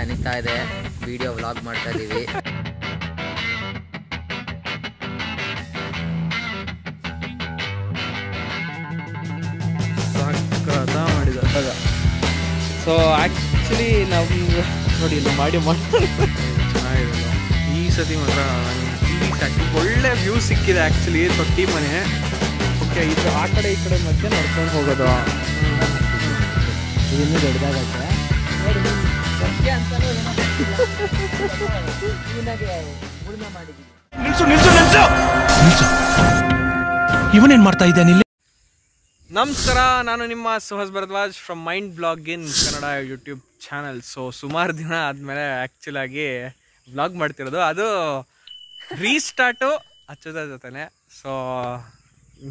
ಅನಿತಾ ಇದೆ, video vlog ಮಾಡ್ತಾ ಇದ್ದೀವಿ. ಮಾಡಿದಾಗ ಸೊ ಆ್ಯಕ್ಚುಲಿ ನಾವು ನೋಡಿ ಇಲ್ಲಿ ಮಾಡಿ ಚೆನ್ನಾಗಿರೋದು ಈ ಸತಿ ಮಾತ್ರ ಒಳ್ಳೆ ವ್ಯೂ ಸಿಕ್ಕಿದೆ. ಆ್ಯಕ್ಚುಲಿ ತೊಟ್ಟಿ ಮನೆ ಓಕೆ, ಇದು ಆ ಕಡೆ ಈ ಕಡೆ ಮಧ್ಯೆ ನಡ್ಕೊಂಡು ಹೋಗೋದು ಇನ್ನೂ ದೊಡ್ಡದಾಗತ್ತೆ ನೋಡಿ. ಇವನೇನ್ ಮಾಡ್ತಾ ಇದ್ದಾನೆ ಇಲ್ಲಿ? ನಮಸ್ಕಾರ, ನಾನು ನಿಮ್ಮ Suhas Bharadwaj from mind blog in Kannada YouTube channel. So ಸುಮಾರು ದಿನ ಆದಮೇಲೆ ಆ್ಯಕ್ಚುಲಾಗಿ ಬ್ಲಾಗ್ ಮಾಡ್ತಿರೋದು, ಅದು ರೀಸ್ಟಾರ್ಟು ಅಚ್ಚುದ ಜೊತೆನೆ. ಸೊ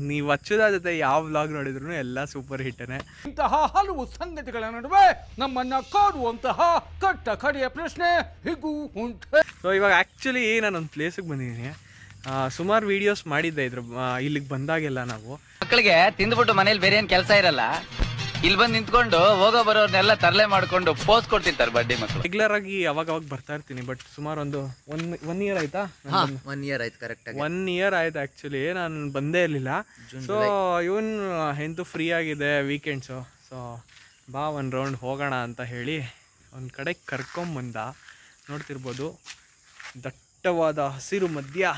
ನೀವು ಅಚ್ಚುದ ಜೊತೆ ಯಾವ ಬ್ಲಾಗ್ ನೋಡಿದ್ರು ಎಲ್ಲ ಸೂಪರ್ ಹಿಟ್ಟನೆ. ಇಂತಹ ಹಲವು ಸಂಗತಿಗಳ ನಡುವೆ ನಮ್ಮನ್ನ ಕಾಡುವಂತಹ ಕಟ್ಟ ಕಡೆಯ ಪ್ರಶ್ನೆ ಹೀಗೂ ಉಂಟು. ಸೊ ಇವಾಗ ಆ್ಯಕ್ಚುಲಿ ನಾನೊಂದು ಪ್ಲೇಸಿಗೆ ಬಂದಿದ್ದೀನಿ. ಸುಮಾರು ವೀಡಿಯೋಸ್ ಮಾಡಿದ್ದೆ ಇದ್ರ ಇಲ್ಲಿಗೆ ಬಂದಾಗೆಲ್ಲ. ನಾವು ಮಕ್ಕಳಿಗೆ ತಿಂದ್ಬಿಟ್ಟು ಮನೇಲಿ ಬೇರೆ ಏನ್ ಕೆಲಸ ಇರಲ್ಲ, ಇಲ್ಲಿ ಬಂದು ನಿಂತ್ಕೊಂಡು ಹೋಗೋ ಬರೋರ್ನೆಲ್ಲ ತರಲೆ ಮಾಡ್ಕೊಂಡು ಪೋಸ್ ಕೊಡ್ತಿರ್ತಾರೆ ಬಡ್ಡಿ ಮಕ್ಕಳು. ರೆಗ್ಯುಲರ್ ಆಗಿ ಅವಾಗ ಬರ್ತಾ ಇರ್ತೀನಿ, ಬಟ್ ಸುಮಾರು ಒನ್ ಇಯರ್ ಆಯ್ತಾ? 1 year ಆಯ್ತು ಕರೆಕ್ಟ್. 1 year ಆಯ್ತು ಆ್ಯಕ್ಚುಲಿ ನಾನು ಬಂದೇ ಇರಲಿಲ್ಲ. ಸೊ ಇವನ್ ಎಂತೂ ಫ್ರೀ ಆಗಿದೆ ವೀಕೆಂಡ್ಸು, ಸೊ ಬಾ ಒಂದು ರೌಂಡ್ ಹೋಗೋಣ ಅಂತ ಹೇಳಿ ಒಂದು ಕಡೆ ಕರ್ಕೊಂಬಂದ. ನೋಡ್ತಿರ್ಬೋದು ದಟ್ಟವಾದ ಹಸಿರು ಮಧ್ಯ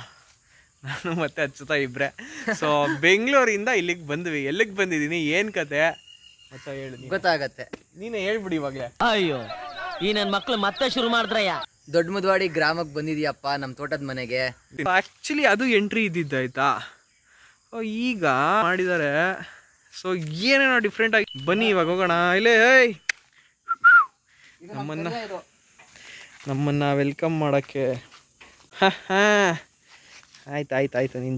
ನಾನು ಮತ್ತೆ ಅಚ್ಚುತ್ತಾ ಇಬ್ರೆ. ಸೊ ಬೆಂಗಳೂರಿಂದ ಇಲ್ಲಿಗೆ ಬಂದ್ವಿ. ಎಲ್ಲಿಗೆ ಬಂದಿದ್ದೀನಿ, ಏನು ಕತೆ ಮತ್ತೆ ಹೇಳಿ ಗೊತ್ತಾಗತ್ತೆ. ನೀನೇ ಹೇಳ್ಬಿಡಿ ಇವಾಗಲೇ. ಅಯ್ಯೋ, ಈ ನನ್ನ ಮಕ್ಳು ಮತ್ತೆ ಶುರು ಮಾಡಿದ್ರಯ್ಯ. ದೊಡ್ಡ ಮುದ್ವಾಡಿ ಗ್ರಾಮಕ್ಕೆ ಬಂದಿದ್ಯಪ್ಪ, ನಮ್ಮ ತೋಟದ ಮನೆಗೆ. ಆ್ಯಕ್ಚುಲಿ ಅದು ಎಂಟ್ರಿ ಇದ್ದಿದ್ದಾಯ್ತಾ, ಈಗ ಮಾಡಿದ್ದಾರೆ. ಸೊ ಏನೇನೋ ಡಿಫ್ರೆಂಟ್ ಆಗಿ. ಬನ್ನಿ ಇವಾಗ ಹೋಗೋಣ. ಇಲ್ಲೇ ನಮ್ಮನ್ನ ವೆಲ್ಕಮ್ ಮಾಡೋಕ್ಕೆ. ಆಯ್ತು ನಿನ್ನ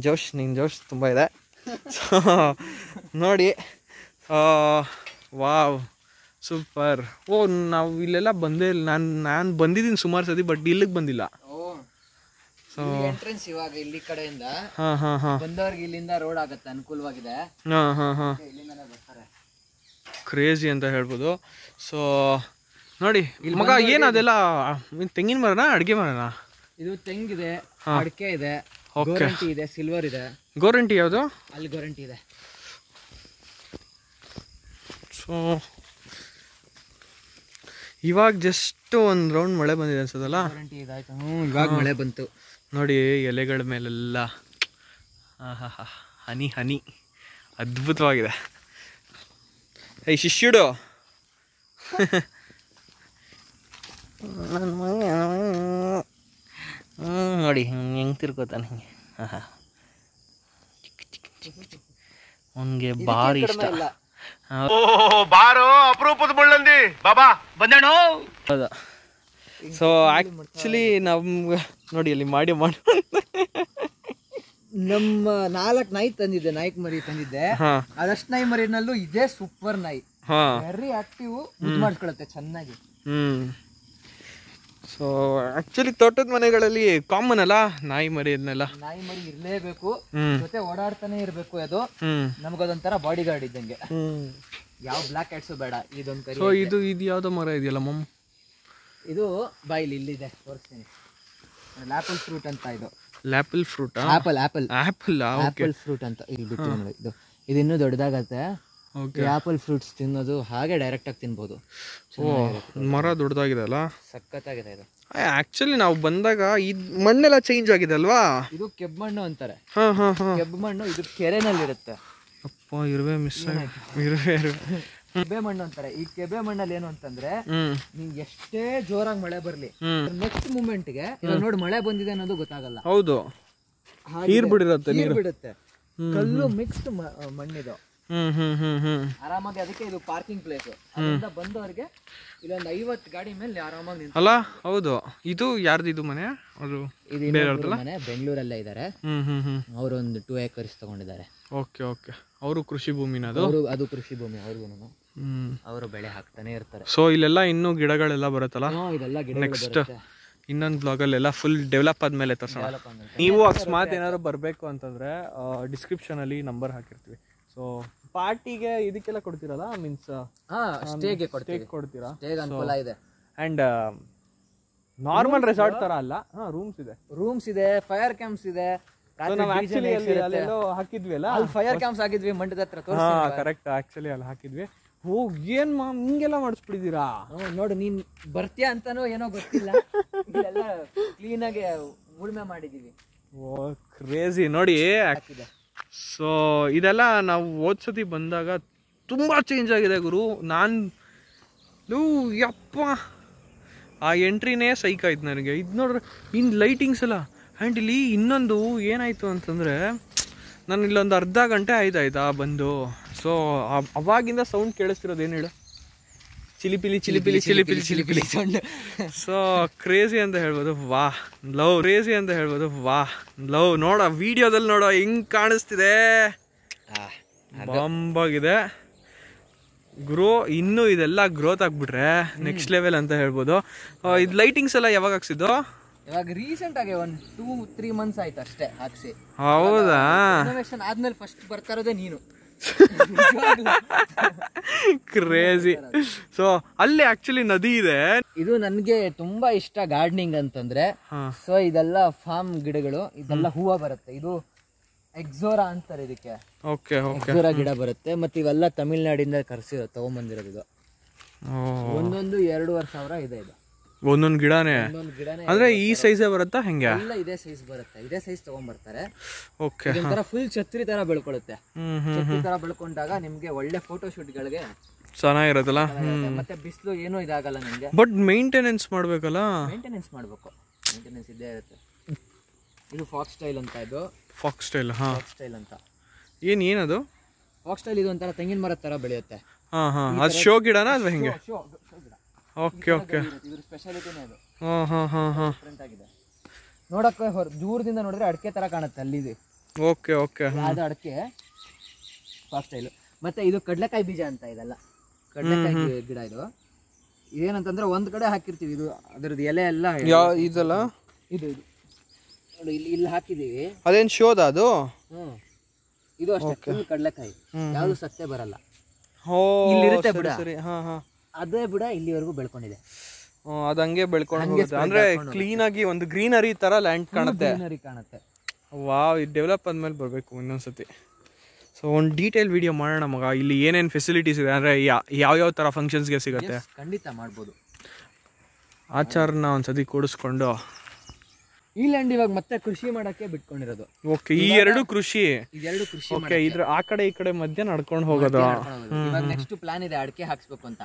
ಜೋಶ್ ತುಂಬ ಇದೆ. ಸೊ ನೋಡಿ, ವಾವ್ ಸೂಪರ್. ಓ ನಾವು ಇಲ್ಲೆಲ್ಲ ಬಂದೇ ಇಲ್ಲ. ನಾನು ಬಂದಿದ್ದೀನಿ ಸುಮಾರು ಸತಿ, ಬಟ್ ಇಲ್ಲಿಗೆ ಬಂದಿಲ್ಲ. ಸೊ ಎಂಟ್ರೆನ್ಸ್ ಇವಾಗ ಇಲ್ಲಿ ಕಡೆಯಿಂದ ಹಾಂ ಬಂದವ್ರಿಗೆ ಇಲ್ಲಿಂದ ರೋಡ್ ಆಗುತ್ತೆ, ಅನುಕೂಲವಾಗಿದೆ. ಹಾಂ ಇಲ್ಲಿಂದನೇ ಬರ್ತಾರೆ. ಕ್ರೇಜಿ ಅಂತ ಹೇಳ್ಬೋದು. ಸೊ ನೋಡಿ ಮಗ, ಏನು ಅದೆಲ್ಲ ತೆಂಗಿನ ಮರನಾ ಅಡಿಗೆ ಮರನಾ? ಇದು ತೆಂಗಿದೆ, ಅಡಿಕೆ ಇದೆ, ಗೋರಂಟಿ ಇದೆ, ಸಿಲ್ವರ್ ಇದೆ. ಗೋರಂಟಿ ಯಾವುದು? ಅಲ್ಲಿ ಗೋರಂಟಿ ಇದೆ. ಸೊ ಇವಾಗ ಜಸ್ಟ್ ಒಂದು ರೌಂಡ್ ಮಳೆ ಬಂದಿದೆ ಅನ್ಸೋದಲ್ಲ? ಗೋರಂಟಿ ಇದಾಯ್ತು, ಇವಾಗ ಮಳೆ ಬಂತು ನೋಡಿ. ಎಲೆಗಳ ಮೇಲೆಲ್ಲ ಹನಿ ಅದ್ಭುತವಾಗಿದೆ. ಏಯ್ ಶಿಷ್ಯುಡು, ನೋಡಿ ಹೆಂಗೆ ತಿರ್ಕೋತಾನೆ ಹಿಂಗೆ. ಅವನಿಗೆ ಭಾರಿ ಇಷ್ಟ. ಅಪರೂಪದ ಮುಳ್ಳಂದಿ ಬಾಬಾ ಬಂದೇಣು. ಹೌದಾ? ಸೊ ಆ್ಯಕ್ಚುಲಿ ನಮ್ಗೆ ನೋಡಿ ಅಲ್ಲಿ ಮಾಡಿ ನಮ್ಮ 4 ನಾಯಿ ತಂದಿದ್ದೆ, ನಾಯ್ಕ್ ಮರಿ ತಂದಿದ್ದೆ. ಅದಷ್ಟು ನಾಯಿ ಮರಿನಲ್ಲೂ ಇದೇ ಸೂಪರ್ ನಾಯಿ, ವೆರಿ ಆಕ್ಟಿವ್, ಮುದ್ದು ಮಾಡ್ಕೊಳತ್ತೆ ಚೆನ್ನಾಗಿ. ಸೊ ಆಕ್ಚುಲಿ ತೋಟದ ಮನೆಗಳಲ್ಲಿ ಕಾಮನ್ ಅಲ್ಲ ನಾಯಿ ಮರಿ ಇದನ್ನೆಲ್ಲ. ನಾಯಿ ಮರಿ ಇರ್ಲೇಬೇಕು, ಜೊತೆ ಓಡಾಡ್ತಾನೆ ಇರ್ಬೇಕು. ಅದು ನಮಗದೊಂಥರ ಬಾಡಿ ಗಾರ್ಡ್ ಇದ್ದಂಗೆ. ಯಾವ ಬ್ಲಾಕ್ ಕ್ಯಾಟ್ಸು ಬೇಡ, ಇದೊಂದು ಕರಿ. ಸೊ ಇದು ಯಾವ್ದೋ ಮರ ಇದೆಯಲ್ಲ ಮಮ್? ಇದು ಬಾಯಿಲಿ ಇಲ್ಲಿದೆ, ತೋರಿಸ್ತೀನಿ. ಆಪಲ್ ಫ್ರೂಟ್ ಅಂತ. ಇದು ಆಪಲ್ ಫ್ರೂಟ್? ಆಪಲ್ ಫ್ರೂಟ್ ಅಂತ ಇಲ್ಲಿ ಬಿಟ್ಟು ಇದು ಇನ್ನೂ ದೊಡ್ಡದಾಗತ್ತೆ. ಆಪಲ್ ಫ್ರೂಟ್ಸ್ ತಿನ್ನೋದು ಹಾಗೆ ಡೈರೆಕ್ಟ್ ಆಗಿ ತಿನ್ಬೋದು. ಮರ ದೊಡ್ಡದಾಗಿದೆ ಅಲ್ಲ, ಸಖತ್ತಾಗಿದೆ ಇದು. ಆಕ್ಚುಲಿ ನಾವು ಬಂದಾಗ ಈ ಮಣ್ಣೆಲ್ಲ ಚೇಂಜ್ ಆಗಿದೆ ಅಲ್ವಾ? ಇದು ಕೆಬ್ಬು ಮಣ್ಣು ಅಂತಾರೆ. ಕೆಬ್ಬು ಮಣ್ಣು ಇದು ಕೆರೆನಲ್ಲಿರುತ್ತೆ. ಅಪ್ಪ ಇರುವೆ ಮಿಸ್ ಇರುವೆ ಕೆಬ್ಬೆ ಮಣ್ಣು ಅಂತಾರೆ. ಈ ಕೆಬ್ಬೆ ಮಣ್ಣಲ್ಲಿ ಏನು ಅಂತಂದ್ರೆ, ನಿಂಗೆ ಎಷ್ಟೇ ಜೋರಾಗಿ ಮಳೆ ಬರ್ಲಿ, ನೆಕ್ಸ್ಟ್ ಮೂಮೆಂಟ್ಗೆ ನೋಡಿ ಮಳೆ ಬಂದಿದೆ ಅನ್ನೋದು ಗೊತ್ತಾಗಲ್ಲ. ಹೌದು, ನೀರು ಬಿಡಿರುತ್ತೆ, ನೀರು ಬಿಡುತ್ತೆ. ಕಲ್ಲು ಮಿಕ್ಸ್ಡ್ ಮಣ್ಣಿದು. ಆರಾಮಾಗಿ. ಅದಕ್ಕೆ ಇದು ಪಾರ್ಕಿಂಗ್ ಪ್ಲೇಸ್. ಅದರಿಂದ ಬಂದವರಿಗೆ ಇಲ್ಲೊಂದು 50 ಗಾಡಿ ಮೇಲೆ ಆರಾಮಾಗಿ ನಿಂತು ಅಲ್ಲ. ಹೌದು. ಇದು ಯಾರ್ದು ಇದು ಮನೆ? ಅದು ಮನೆ ಬೆಂಗಳೂರಲ್ಲೇ ಇದ್ದಾರೆ. ಅವರು ಒಂದು 2 acres ತಗೊಂಡಿದ್ದಾರೆ. ಓಕೆ. ಅವರು ಕೃಷಿ ಭೂಮಿನ? ಅದು ಕೃಷಿ ಭೂಮಿ ಅವ್ರಿಗೂ. ಅವರು ಬೆಳೆ ಹಾಕ್ತಾನೆ ಇರ್ತಾರೆ. ಸೊ ಇಲ್ಲೆಲ್ಲ ಇನ್ನೂ ಗಿಡಗಳೆಲ್ಲ ಬರುತ್ತಲ್ಲ? ಇದೆಲ್ಲ ಗಿಡ. ನೆಕ್ಸ್ಟ್ ಇನ್ನೊಂದು ಬ್ಲಾಗಲ್ಲೆಲ್ಲ ಫುಲ್ ಡೆವಲಪ್ ಆದ್ಮೇಲೆ ತೋರಿಸೋಣ. ನೀವು ಅಕಸ್ಮಾತ್ ಏನಾದ್ರು ಬರಬೇಕು ಅಂತಂದ್ರೆ ಡಿಸ್ಕ್ರಿಪ್ಷನಲ್ಲಿ ನಂಬರ್ ಹಾಕಿರ್ತೀವಿ. ಸೊ ಪಾರ್ಟಿಗೆ ಇದಕ್ಕೆಲ್ಲ ಕೊಡ್ತೀರಲ್ಲ, ಮೀನ್ಸ್ ಸ್ಟೇಗೆ ಕೊಡ್ತೀರಾ? ಅನುಕೂಲ ಇದೆ. ಅಂಡ್ ನಾರ್ಮಲ್ ರೆಸಾರ್ಟ್ ತರ ಅಲ್ಲ. ರೂಮ್ಸ್ ಇದೆ, ರೂಮ್ಸ್ ಇದೆ, ಫೈರ್ ಕ್ಯಾಂಪ್ಸ್ ಇದೆ. ನಾವು ಆಕ್ಚುಲಿ ಅಲ್ಲೆಲ್ಲೋ ಹಾಕಿದ್ವಿ ಅಲ್ಲ, ಅಲ್ಲಿ ಫೈರ್ ಕ್ಯಾಂಪ್ಸ್ ಆಗಿದ್ವಿ ಮಂಡ್ಯದ ಹತ್ರ. ಕರೆಕ್ಟ್, ಆಕ್ಚುಲಿ ಅಲ್ಲಿ ಹಾಕಿದ್ವಿ. ಏನ್ ಹಿಂಗೆಲ್ಲ ಮಾಡಿಸ್ಬಿಟ್ಟಿದ್ದೀರಾ? ನೋಡು, ನೀನ್ ಬರ್ತೀಯ ಅಂತಾನೋ ಏನೋ ಗೊತ್ತಿಲ್ಲ, ಇಲ್ಲೆಲ್ಲ ಕ್ಲೀನ್ ಆಗಿ ಉಳ್ಮೆ ಮಾಡಿದೀವಿ. ಕ್ರೇಜಿ ನೋಡಿ. ಸೊ ಇದೆಲ್ಲ ನಾವು ಹೋದ್ಸತಿ ಬಂದಾಗ ತುಂಬಾ ಚೇಂಜ್ ಆಗಿದೆ ಗುರು. ಯಪ್ಪ ಆ ಎಂಟ್ರಿನೇ ಸೈಕ್ ಆಯ್ತು ನನಗೆ. ಇದು ನೋಡ್ರೆ ಇನ್ನು ಲೈಟಿಂಗ್ಸ್ ಎಲ್ಲ. ಆ್ಯಂಡ್ ಇಲ್ಲಿ ಇನ್ನೊಂದು ಏನಾಯಿತು ಅಂತಂದರೆ, ನಾನು ಇಲ್ಲೊಂದು ಅರ್ಧ ಗಂಟೆ ಆಯ್ತಾ ಬಂದು. ಸೊ ಅವಾಗಿಂದ ಸೌಂಡ್ ಕೇಳಿಸ್ತಿರೋದು ಏನು ಹೇಳು? ಚಿಲಿಪಿಲಿ ಚಿಲಿಪಿಲಿ ಚಿಲಿಪಿಲಿ ಚಿಲಿಪಿಲಿ ಸೌಂಡ್. ಸೊ ಕ್ರೇಜಿ ಅಂತ ಹೇಳ್ಬೋದು. ಕ್ರೇಜಿ ಅಂತ ಹೇಳ್ಬೋದು. ನೋಡ ವಿಡಿಯೋದಲ್ಲಿ ನೋಡೋ ಹೆಂಗ್ ಕಾಣಿಸ್ತಿದೆ, ಬಾಂಬಾಗಿದೆ ಗುರು. ಇನ್ನೂ ಇದೆಲ್ಲ ಗ್ರೋತ್ ಆಗ್ಬಿಟ್ರೆ ನೆಕ್ಸ್ಟ್ ಲೆವೆಲ್ ಅಂತ ಹೇಳ್ಬೋದು. ಇದು ಲೈಟಿಂಗ್ಸ್ ಎಲ್ಲ ಯಾವಾಗ ಹಾಕ್ಸಿದ್ದು? ಇವಾಗ ರೀಸೆಂಟ್ ಆಗಿ 2-3 months ಆಯ್ತು ಅಷ್ಟೇ ಹಾಕ್ಸಿ. ಹೌದಾ? ಇನೋವೇಷನ್ ಆದ್ಮೇಲೆ ಫಸ್ಟ್ ಬರ್ತಾ ಇರೋದೇ ನೀನು. ಕ್ರೇಜಿ. ಸೊ ಅಲ್ಲಿ ಆಕ್ಚುಲಿ ನದಿ ಇದೆ. ಇದು ನನ್ಗೆ ತುಂಬಾ ಇಷ್ಟ ಗಾರ್ಡನಿಂಗ್ ಅಂತಂದ್ರೆ. ಸೊ ಇದೆಲ್ಲ ಫಾರ್ಮ್ ಗಿಡಗಳು, ಇದೆಲ್ಲ ಹೂವ ಬರುತ್ತೆ. ಇದು ಎಕ್ಸೋರಾ ಅಂತಾರೆ ಇದಕ್ಕೆ. ಎಕ್ಸೋರಾ ಗಿಡ ಬರುತ್ತೆ. ಮತ್ತೆ ಇವೆಲ್ಲ ತಮಿಳ್ನಾಡಿಂದ ತಗೊಂಬಂದಿರೋದು. ಇದು ಒಂದೊಂದು 2,500 ಇದೆ. ಇದು ಒಂದೊಂದು ಗಿಡನೇ ಅಂದ್ರೆ ಈ ಸೈಜೇ ಬರುತ್ತಾ? ಹೆಂಗೆ? ಎಲ್ಲ ಇದೇ ಸೈಜ್ ಬರುತ್ತೆ, ಇದೇ ಸೈಜ್ ತಗೊಂಡ್ಬರ್ತಾರೆ. ಓಕೆ. ಇದೊಂಥರ ಫುಲ್ ಛತ್ರಿ ತರ ಬೆಳ್ಕೊಳ್ಳುತ್ತೆ. ಛತ್ರಿ ತರ ಬೆಳ್ಕೊಂಡಾಗ ನಿಮ್ಗೆ ಒಳ್ಳೆ ಫೋಟೋ ಶೂಟ್ಗಳಿಗೆ ಚೆನ್ನಾಗಿರತ್ತಲ್ಲ. ಮತ್ತೆ ಬಿಸಿಲು ಏನೂ ಇದಾಗಲ್ಲ ನಿಮ್ಗೆ. ಬಟ್ ಮೇಂಟೆನೆನ್ಸ್ ಮಾಡ್ಬೇಕಲ್ಲ. ಮೇಂಟೆನೆನ್ಸ್ ಮಾಡ್ಬೇಕು, ಮೇಂಟೆನೆನ್ಸ್ ಇದ್ದೇ ಇರುತ್ತೆ. ಇದು ಫಾಕ್ಸ್ ಸ್ಟೈಲ್ ಅಂತ. ಇದು ಫಾಕ್ಸ್ ಸ್ಟೈಲ್. ಫಾಕ್ಸ್ ಸ್ಟೈಲ್ ಅಂತ ಏನದು? ಫಾಕ್ಸ್ ಸ್ಟೈಲ್ ಇದು ಒಂಥರ ತೆಂಗಿನ ಮರದ ತರ ಬೆಳೆಯುತ್ತೆ. ಅದು ಶೋ ಗಿಡನಾ ಅಥವಾ ಹೆಂಗೆ? ಓಕೆ. ಇದ್ರ ಸ್ಪೆಷಾಲಿಟಿನೇ ಅದು. ಡಿಫರೆಂಟ್ ಆಗಿದೆ ನೋಡಕ್ಕೆ. ದೂರದಿಂದ ನೋಡಿದ್ರೆ ಅಡಕೆ ತರ ಕಾಣುತ್ತೆ ಅಲ್ಲಿ. ಓಕೆ. ಅದು ಅಡಕೆ ಫಾಕ್ಸ್ ಸ್ಟೈಲ್. ಮತ್ತೆ ಇದು ಕಡ್ಲೆಕಾಯಿ ಬೀಜ ಅಂತ. ಇದೆಲ್ಲ ಕಡ್ಲೆಕಾಯಿ ಗಿಡ. ಇದು ಇದೇನಂತಂದ್ರೆ ಒಂದ್ ಕಡೆ ಹಾಕಿರ್ತೀವಿ. ಇದು ಅದ್ರದ್ದು ಎಲೆ ಎಲ್ಲ ಇದಲ್ಲ. ಇದು ನೋಡಿ, ಇಲ್ಲಿ ಹಾಕಿದೀವಿ. ಅದೇನ್ ಶೋದ ಅದು? ಇದು ಅಷ್ಟೇ, ಫುಲ್ ಕಡ್ಲೆಕಾಯಿ. ಯಾವ್ದು ಸತ್ತೆ ಬರಲ್ಲ. ಇಲ್ಲಿರುತ್ತೆ ಬಿಡ. ಅದೇ ಬಿಡ ಇಲ್ಲಿವರೆಗೂ ಬೆಳ್ಕೊಂಡಿದೆ. ಅದಂಗೆ ಬೆಳ್ಕೊಂಡು ಹೋಗುತ್ತೆ. ಅಂದ್ರೆ ಕ್ಲೀನ್ ಆಗಿ ಒಂದು ಗ್ರೀನರಿ ತರ ಲ್ಯಾಂಡ್ ಕಾಣುತ್ತೆ. ವಾವ್, ಇದು ಡೆವಲಪ್ ಆದ್ಮೇಲೆ ಬರ್ಬೇಕು ಇನ್ನೊಂದ್ಸತಿ. ಸೊ ಒಂದು ಡೀಟೇಲ್ ವಿಡಿಯೋ ಮಾಡೋಣ ಮಗ. ಇಲ್ಲಿ ಏನೇನು ಫೆಸಿಲಿಟೀಸ್ ಇದೆ, ಅಂದ್ರೆ ಯಾವ ತರ ಫಂಕ್ಷನ್ಸ್ಗೆ ಸಿಗುತ್ತೆ. ಖಂಡಿತ ಮಾಡ್ಬೋದು. ಆಚಾರನ ಒಂದ್ಸತಿ ಕೂಡಿಸ್ಕೊಂಡು. ಈ ಲ್ಯಾಂಡ್ ಇವಾಗ ಮತ್ತೆ ಕೃಷಿ ಮಾಡಕ್ಕೆ ಬಿಟ್ಕೊಂಡಿರೋದು. ಓಕೆ. ಈ ಎರಡು ಕೃಷಿ. ಓಕೆ. ಇದ್ರ ಆ ಕಡೆ ಈ ಕಡೆ ಮಧ್ಯ ನಡ್ಕೊಂಡು ಹೋಗೋದು. ಇವಾಗ ನೆಕ್ಸ್ಟ್ ಪ್ಲಾನ್ ಇದೆ, ಅಡಕೆ ಹಾಕ್ಸ್ಬೇಕು ಅಂತ.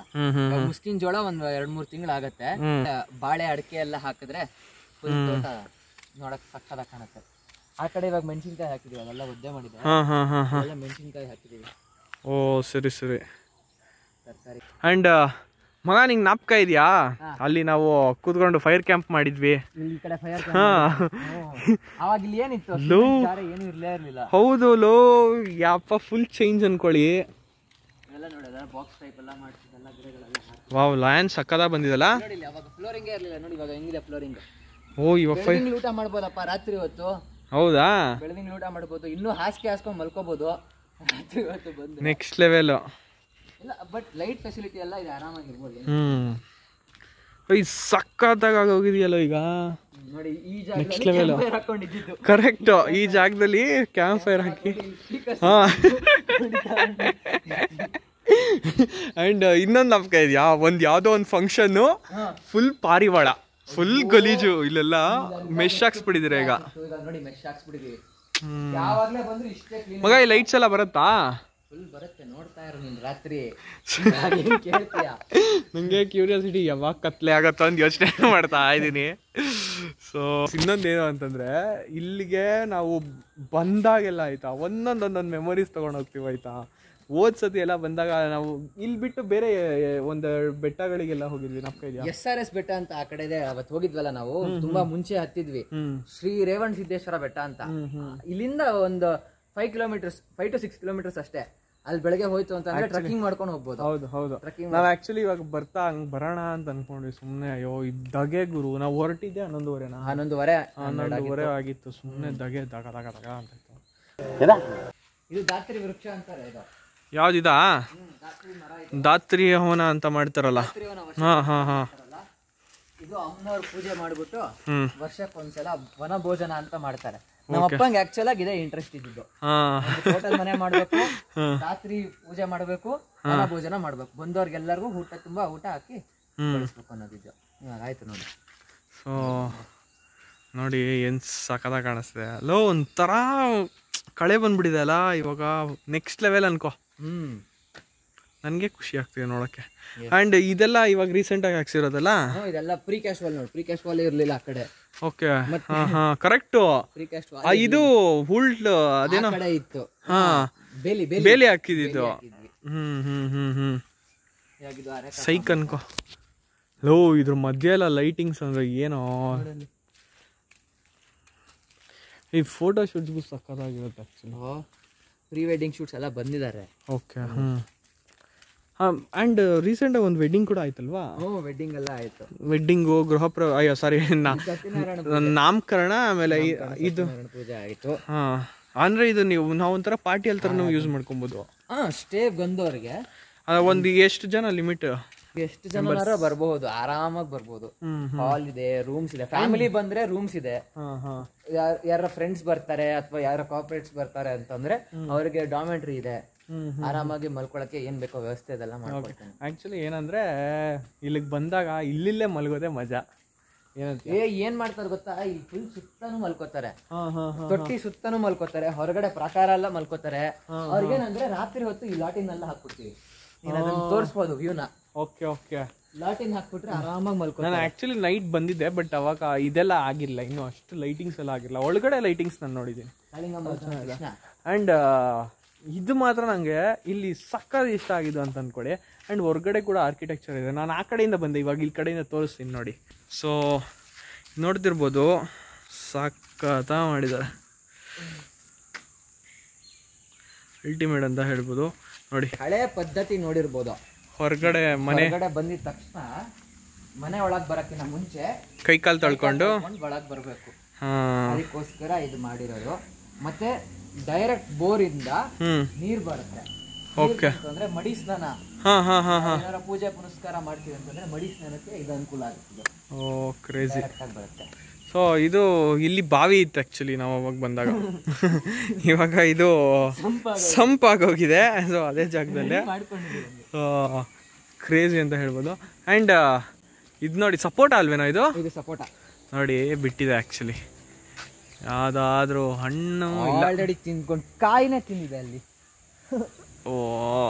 ಮುಸ್ಕಿನ ಜೋಳ ಒಂದ್ 2-3 ತಿಂಗಳು ಆಗತ್ತೆ. ಬಾಳೆ ಅಡಕೆ ಎಲ್ಲ ಹಾಕಿದ್ರೆ ಫುಲ್ ತೋಟ ನೋಡಕ್ ಸಕ್ಕದ ಕಾಣುತ್ತೆ. ಆ ಕಡೆ ಇವಾಗ ಮೆಣಸಿನ್ಕಾಯಿ ಹಾಕಿದೀವಿ, ಅದೆಲ್ಲ ಒದ್ದೆ ಮಾಡಿದೆ. ಮೆಣಸಿನ್ಕಾಯಿ ಹಾಕಿದೀವಿ. ಓ ಸರಿ. ತರಕಾರಿ. ಅಂಡ್ ಮಗ, ನಿಂಗೆ ಜ್ಞಾಪಕ ಇದೆಯಾ ಅಲ್ಲಿ ನಾವು ಕೂತ್ಕೊಂಡು ಫೈರ್ ಕ್ಯಾಂಪ್ ಮಾಡಿದ್ವಿ? ಹೌದು ಲೋ, ಯಪ್ಪ ಫುಲ್ ಚೇಂಜ್ ಅನ್ಕೊಳ್ಳಿ. ವಾವ್, ಲಯನ್ ಸಕ್ಕದ ಬಂದಿದಲ್ಲ. ಓ ಇವಾಗ ಊಟ ಮಾಡ್ಬೋದಪ್ಪ ರಾತ್ರಿ ಹೊತ್ತು. ಹೌದಾ? ಬೆಳದಿಂಗ್ಳು ಊಟ ಮಾಡ್ಬೋದು. ಇನ್ನೂ ಹಾಸಿಗೆ ಹಾಸ್ಕೊಂಡು ಮಲ್ಕೋಬಹುದು ರಾತ್ರಿ ಹೊತ್ತು ಬಂದು. Next level. ಇಲ್ಲ, ಬಟ್ ಲೈಟ್ ಫೆಸಿಲಿಟಿ ಎಲ್ಲ ಇದೆ, ಆರಾಮಾಗಿರ್ಬೋದು. ಸಕ್ಕತ್ತಾಗಿ ಹೋಗಿದೆಯಲ್ಲ ಈಗ ನೋಡಿ. ಈ ನೆಕ್ಸ್ಟ್ ಲೆವೆಲ್. ಹಾಕೊಂಡಿದ್ದು ಕರೆಕ್ಟ್. ಈ ಜಾಗದಲ್ಲಿ ಕ್ಯಾಂಪ್ ಫೈರ್ ಹಾಕಿ. ಅಂಡ್ ಇನ್ನೊಂದು ಜ್ಞಾಪಕ ಇದೆಯಾ? ಯಾವ್ದೋ ಒಂದು ಫಂಕ್ಷನ್ ಫುಲ್ ಪಾರಿವಾಳ, ಫುಲ್ ಗಲೀಜು. ಇಲ್ಲೆಲ್ಲ ಮೆಶ್ ಹಾಕ್ಸ್ಬಿಟ್ಟಿದ್ದೀರಾ ಈಗ. ನೋಡಿ, ಮೆಶ್ ಹಾಕ್ಸ್ಬಿಟ್ಟಿದೀವಿ. ಮಗ, ಈ ಲೈಟ್ಸ್ ಎಲ್ಲ ಬರುತ್ತಾ? ಫುಲ್ ಬರುತ್ತೆ, ನೋಡ್ತಾ ಇರೋ ನೀನು ರಾತ್ರಿ. ನಂಗೆ ಕ್ಯೂರಿಯಾಸಿಟಿ, ಯಾವಾಗ ಕತ್ಲೆ ಆಗತ್ತ ಅಂತ ಯೋಚನೆ ಮಾಡ್ತಾ ಇದ್ದೀನಿ. ಸೊ ಇನ್ನೊಂದೇನು ಅಂತಂದ್ರೆ, ಇಲ್ಲಿಗೆ ನಾವು ಬಂದಾಗೆಲ್ಲ ಆಯ್ತಾ ಒಂದೊಂದೊಂದೊಂದು ಮೆಮೊರೀಸ್ ತಗೊಂಡು ಹೋಗ್ತೀವಿ ಆಯ್ತಾ. ಸತಿ ಎಲ್ಲ ಬಂದಾಗ ನಾವು ಇಲ್ಲಿ ಬಿಟ್ಟು ಬೇರೆ ಒಂದು ಬೆಟ್ಟಗಳಿಗೆಲ್ಲ ಹೋಗಿದ್ವಿ. ನಮ್ಗೆ ಇದೆಯಾ? SRS ಬೆಟ್ಟ ಅಂತ ಆ ಕಡೆ ಇದೆ. ಅವತ್ತು ಹೋಗಿದ್ವಲ್ಲ ನಾವು, ತುಂಬಾ ಮುಂಚೆ ಹತ್ತಿದ್ವಿ. ಶ್ರೀ ರೇವಣ ಸಿದ್ದೇಶ್ವರ ಬೆಟ್ಟ ಅಂತ. ಇಲ್ಲಿಂದ ಒಂದು 5 to 6 ಕಿಲೋಮೀಟರ್ಸ್ ಅಷ್ಟೇ. ಅಲ್ಲಿ ಬೆಳಗ್ಗೆ ಹೋಯ್ತು ಅಂತ ಅಂದ್ರೆ ಟ್ರೆಕ್ಕಿಂಗ್ ಮಾಡ್ಕೊಂಡು ಹೋಗ್ಬೋದು. ಹೌದು. ನಾವು ಆಕ್ಚುಲಿ ಇವಾಗ ಬರ್ತಾ ಹಂಗ್ ಬರೋಣ ಅಂತ ಅನ್ಕೊಂಡ್ವಿ. ಸುಮ್ನೆ ಅಯ್ಯೋ ದಗೆ ಗುರು. ನಾವು ಹೊರಟಿದ್ದೆ 11:30 ಆಗಿತ್ತು. ಸುಮ್ನೆ ದಗೆ ದಗ ಅಂತ. ಇದು ದಾತ್ರಿ ವೃಕ್ಷ ಅಂತಾರೆ. ಇದು ಯಾವ್ದಿದಾ? ದಾತ್ರಿ ಹೋನ ಅಂತ ಮಾಡ್ತಾರಲ್ಲ. ಹಾ. ಇದು ಅಮ್ಮನವ್ರ ಪೂಜೆ ಮಾಡ್ಬಿಟ್ಟು ವರ್ಷಕ್ಕೊಂದ್ಸಲ ವನ ಭೋಜನ ಅಂತ ಮಾಡ್ತಾರೆ. ನಮ್ಮ ಅಪ್ಪಂಗೆ ಆಕ್ಚುಲ್ ಆಗಿ ಇದೇ ಇಂಟ್ರೆಸ್ಟ್ ಇದ್ದಿದ್ದು. ಹೋಟೆಲ್ ಮನೆ ಮಾಡ್ಬೇಕು, ರಾತ್ರಿ ಪೂಜೆ ಮಾಡ್ಬೇಕು, ವನ ಭೋಜನ ಮಾಡ್ಬೇಕು, ಬಂದವ್ರಿಗೆಲ್ಲರಿಗೂ ತುಂಬಾ ಊಟ ಹಾಕಿ ಕಳಿಸ್ಬೇಕು ಅನ್ನೋದಿದ್ದು. ಇವಾಗ ಆಯ್ತು ನೋಡಿ. ಸೊ ನೋಡಿ ಏನು ಸಖತ್ತಾಗಿ ಕಾಣಿಸ್ತಿದೆ. ಅಲ್ಲೋ ಒಂಥರ ಕಳೆ ಬಂದ್ಬಿಟ್ಟಿದೆ ಅಲ್ಲ ಇವಾಗ, ನೆಕ್ಸ್ಟ್ ಲೆವೆಲ್ ಅನ್ಕೋ. ನನಗೆ ಖುಷಿ ಆಗ್ತಿದೆ ನೋಡೋಕ್ಕೆ. ಆ್ಯಂಡ್ ಇದೆಲ್ಲ ಇವಾಗ ರೀಸೆಂಟಾಗಿ ಹಾಕ್ಸಿರೋದಲ್ಲ, ಇದೆಲ್ಲ ಪ್ರೀ ಕ್ಯಾಶ್ ವಾಲ್ ನೋಡಿ. ಪ್ರೀ ಕ್ಯಾಶ್ ವಾಲ್ ಇರಲಿಲ್ಲ ಆ ಕಡೆ. ಓಕೆ, ಹಾಂ ಕರೆಕ್ಟು. ಪ್ರೀ ಕ್ಯಾಶ್ ವಾಲ್ ಇದು ಹುಲ್ಟ್ ಅದೇನೋ ಕಡೆ ಇತ್ತು. ಬೇಲಿ ಹಾಕಿದ್ದು. ಸೈಕ್ ಅನ್ಕೋ. ಲೋ ಇದ್ರ ಮಧ್ಯೆ ಎಲ್ಲ ಲೈಟಿಂಗ್ಸ್ ಅಂದ್ರೆ ಏನೋ. ಈ ಫೋಟೋ ಶೂಟ್ಸ್ಗೂ ಸಕ್ಕತ್ತಾಗಿರುತ್ತೆ ಆ್ಯಕ್ಚುಲಿ. ಪ್ರೀ ವೆಡ್ಡಿಂಗ್ ಶೂಟ್ಸ್ ಎಲ್ಲ ಬಂದಿದ್ದಾರೆ. ಓಕೆ. ಆ್ಯಂಡ್ ರೀಸೆಂಟಾಗಿ ಒಂದು ವೆಡ್ಡಿಂಗ್ ಕೂಡ ಆಯ್ತಲ್ವಾ? ವೆಡ್ಡಿಂಗ್ ಎಲ್ಲ ಆಯ್ತು. ವೆಡ್ಡಿಂಗು, ಸಾರಿ ನಾಮಕರಣ, ಆಮೇಲೆ ಇದು ಪೂಜೆ ಆಯ್ತು. ಹಾಂ, ಅಂದರೆ ಇದು ನಾವು ಒಂಥರ ಪಾರ್ಟಿ ಅಲ್ಲಿ ಥರ ನಾವು ಯೂಸ್ ಮಾಡ್ಕೊಬೋದು. ಸ್ಟೇ ಬಂದವ್ರಿಗೆ ಒಂದು ಎಷ್ಟು ಜನ ಲಿಮಿಟ್? ಎಷ್ಟು ಜನ ಬರ್ಬಹುದು, ಆರಾಮಾಗಿ ಬರ್ಬೋದು. ಹಾಲ್ ಇದೆ, ರೂಮ್ಸ್ ಇದೆ. ಫ್ಯಾಮಿಲಿ ಬಂದ್ರೆ ರೂಮ್ಸ್ ಇದೆ. ಯಾರ ಫ್ರೆಂಡ್ಸ್ ಬರ್ತಾರೆ ಅಥವಾ ಯಾರ ಕಾರ್ಪೊರೇಟ್ಸ್ ಬರ್ತಾರೆ ಅಂತಂದ್ರೆ ಅವ್ರಿಗೆ ಡಾಮೆಟ್ರಿ ಇದೆ. ಆರಾಮಾಗಿ ಮಲ್ಕೊಳಕ್ಕೆ ಏನ್ ಬೇಕೋ ವ್ಯವಸ್ಥೆ ಇದೆಲ್ಲ ಮಾಡ್ಕೊಡ್ತೇನೆ. ಆಕ್ಚುಲಿ ಏನಂದ್ರೆ ಇಲ್ಲಿಗೆ ಬಂದಾಗ ಇಲ್ಲಿಲ್ಲೇ ಮಲ್ಗೋದೇ ಮಜಾ. ಏನ್ ಮಾಡ್ತಾರೆ ಗೊತ್ತಾ, ಇಲ್ಲಿ ಫುಲ್ ಸುತ್ತಾನು ಮಲ್ಕೋತಾರೆ, ತೊಟ್ಟಿ ಸುತ್ತಾನು ಮಲ್ಕೋತಾರೆ, ಹೊರಗಡೆ ಪ್ರಾಕಾರ ಎಲ್ಲ ಮಲ್ಕೋತಾರೆ. ಅವ್ರಿಗೇನಂದ್ರೆ ರಾತ್ರಿ ಹೊತ್ತು ಈ ಲಾಟಿನೆಲ್ಲ ಹಾಕ್ಬಿಡ್ತೀವಿ, ತೋರಿಸ್ಬೋದು ವ್ಯೂನ. Okay okay. ಲಾಟಿನ್ ಹಾಕ್ಬಿಟ್ರೆ ಆರಾಮಾಗಿ ಮಲ್ಕೊ. ನಾನು ಆಕ್ಚುಲಿ ನೈಟ್ ಬಂದಿದ್ದೆ, ಬಟ್ ಅವಾಗ ಇದೆಲ್ಲ ಆಗಿಲ್ಲ, ಇನ್ನು ಅಷ್ಟು ಲೈಟಿಂಗ್ಸ್ ಎಲ್ಲ ಆಗಿಲ್ಲ. ಒಳಗಡೆ ಲೈಟಿಂಗ್ಸ್ ನಾನು ನೋಡಿದ್ದೀನಿ. ಆ್ಯಂಡ್ ಇದು ಮಾತ್ರ ನನಗೆ ಇಲ್ಲಿ ಸಕ್ಕತ್ ಇಷ್ಟ ಆಗಿದೆ ಅಂತ ಅಂದ್ಕೊಳ್ಳಿ. ಆ್ಯಂಡ್ ಹೊರಗಡೆ ಕೂಡ ಆರ್ಕಿಟೆಕ್ಚರ್ ಇದೆ. ನಾನು ಆ ಕಡೆಯಿಂದ ಬಂದೆ, ಇವಾಗ ಈ ಕಡೆಯಿಂದ ತೋರಿಸ್ತೀನಿ ನೋಡಿ. ಸೊ ನೋಡ್ತಿರ್ಬೋದು, ಸಕ್ಕತ್ತ ಮಾಡಿದ್ದಾರೆ, ಅಲ್ಟಿಮೇಟ್ ಅಂತ ಹೇಳ್ಬೋದು. ನೋಡಿ ಹಳೆ ಪದ್ಧತಿ ನೋಡಿರ್ಬೋದು. ಹೊರಗಡೆ ಬಂದಿದ ತಕ್ಷಣ ಮನೆ ಒಳಗ್ ಬರಕ್ಕಿಂತ ಮುಂಚೆ ಕೈಕಾಲು ತೊಳ್ಕೊಂಡು ಒಳಗ್ ಬರ್ಬೇಕು. ಅದಕ್ಕೋಸ್ಕರ ಇದು ಮಾಡಿರೋದು. ಮತ್ತೆ ಡೈರೆಕ್ಟ್ ಬೋರ್ ಇಂದ ನೀರ್ ಬರುತ್ತೆ. ಅಂದ್ರೆ ಮಡಿ ಸ್ನಾನ, ಏನಾರ ಪೂಜೆ ಪುನಸ್ಕಾರ ಮಾಡ್ತೀವಿ ಅಂತಂದ್ರೆ ಮಡಿ ಸ್ನಾನಕ್ಕೆ ಇದು ಅನುಕೂಲ ಆಗುತ್ತೆ. ಕ್ರೇಜಿ ಬರುತ್ತೆ. ಸೊ ಇದು ಇಲ್ಲಿ ಬಾವಿ ಇತ್ತು ಆ್ಯಕ್ಚುಲಿ ನಾವು ಅವಾಗ ಬಂದಾಗ. ಇವಾಗ ಇದು ಸಂಪಾಗೋಗಿದೆ. ಸೊ ಅದೇ ಜಾಗದಲ್ಲೇ ಕ್ರೇಜಿ ಅಂತ ಹೇಳ್ಬೋದು. ಆ್ಯಂಡ್ ಇದು ನೋಡಿ, ಸಪೋಟ ಅಲ್ವೇನೋ ಇದು? ಸಪೋಟ ನೋಡಿ ಬಿಟ್ಟಿದೆ ಆ್ಯಕ್ಚುಲಿ. ಯಾವುದಾದ್ರೂ ಹಣ್ಣು ಆಲ್ರೆಡಿ ತಿಂದ್ಕೊಂಡು ಕಾಯಿನೇ ತಿಂದಿದೆ ಅಲ್ಲಿ. ಓ